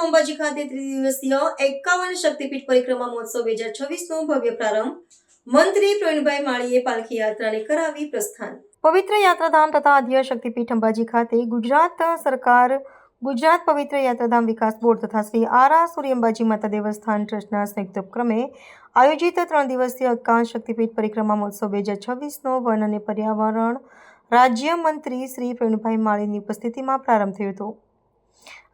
ધામ અંબાજી ખાતે ત્રિદિવસીય 51 શક્તિપીઠ પરિક્રમા મહોત્સવ 2026નો ભવ્ય પ્રારંભ મંત્રી પ્રવીણભાઈ માળીએ પાલખી યાત્રાને કરાવી પ્રસ્થાન. પવિત્ર યાત્રાધામ તથા આદ્ય શક્તિપીઠ અંબાજી ખાતે ગુજરાત સરકાર, ગુજરાત પવિત્ર યાત્રાધામ વિકાસ બોર્ડ તથા શ્રી આરાસુરી અંબાજી માતા દેવસ્થાન ટ્રસ્ટના સંયુક્ત ઉપક્રમે આયોજિત 3 દિવસીય 51 શક્તિપીઠ પરિક્રમા મહોત્સવ 2026નો વન અને પર્યાવરણ રાજ્યમંત્રી શ્રી પ્રવીણભાઈ માળીની ઉપસ્થિતિમાં પ્રારંભ થયો હતો.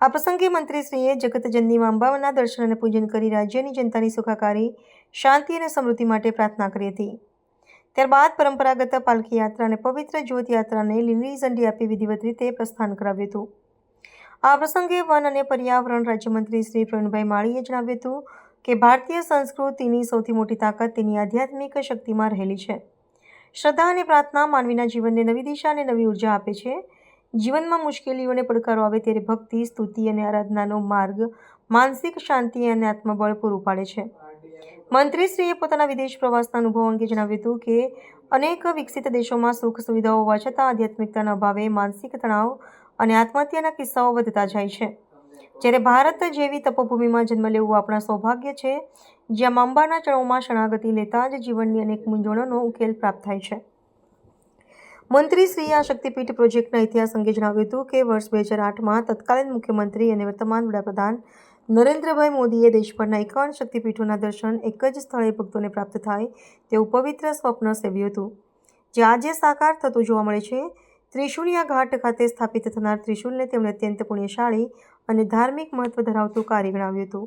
આ પ્રસંગે મંત્રીશ્રીએ જગતજનની મા અંબાના દર્શન અને પૂજન કરી રાજ્યની જનતાની સુખાકારી, શાંતિ અને સમૃદ્ધિ માટે પ્રાર્થના કરી હતી. ત્યારબાદ પરંપરાગત પાલખી યાત્રા અને પવિત્ર જ્યોત યાત્રાને લીલી ઝંડી આપી વિધિવત રીતે પ્રસ્થાન કરાવ્યું હતું. આ પ્રસંગે વન અને પર્યાવરણ રાજ્યમંત્રી શ્રી પ્રવીણભાઈ માળીએ જણાવ્યું હતું કે ભારતીય સંસ્કૃતિની સૌથી મોટી તાકાત તેની આધ્યાત્મિક શક્તિમાં રહેલી છે. શ્રદ્ધા અને પ્રાર્થના માનવીના જીવનને નવી દિશા અને નવી ઉર્જા આપે છે. જીવનમાં મુશ્કેલીઓ અને પડકારો આવે ત્યારે ભક્તિ, સ્તુતિ અને આરાધનાનો માર્ગ માનસિક શાંતિ અને આત્મબળ પૂરું પાડે છે. મંત્રીશ્રીએ પોતાના વિદેશ પ્રવાસના અનુભવ અંગે જણાવ્યું હતું કે અનેક વિકસિત દેશોમાં સુખ સુવિધાઓ હોવા છતાં આધ્યાત્મિકતાના અભાવે માનસિક તણાવ અને આત્મહત્યાના કિસ્સાઓ વધતા જાય છે. જ્યારે ભારત જેવી તપોભૂમિમાં જન્મ લેવું આપણા સૌભાગ્ય છે, જ્યાં મા અંબાના ચરણોમાં શરણાગતિ લેતા જ જીવનની અનેક મૂંઝવણોનો ઉકેલ પ્રાપ્ત થાય છે. મંત્રીશ્રીએ આ શક્તિપીઠ પ્રોજેક્ટના ઇતિહાસ અંગે જણાવ્યું હતું કે વર્ષ 2008માં તત્કાલીન મુખ્યમંત્રી અને વર્તમાન વડાપ્રધાન નરેન્દ્રભાઈ મોદીએ દેશભરના 51 શક્તિપીઠોના દર્શન એક જ સ્થળે ભક્તોને પ્રાપ્ત થાય તેવું પવિત્ર સ્વપ્ન સેવ્યું હતું, જે આજે સાકાર થતું જોવા મળે છે. ત્રિશુલિયા ઘાટ ખાતે સ્થાપિત થનાર ત્રિશુલને તેમણે અત્યંત પુણ્યશાળી અને ધાર્મિક મહત્વ ધરાવતું કાર્ય ગણાવ્યું હતું.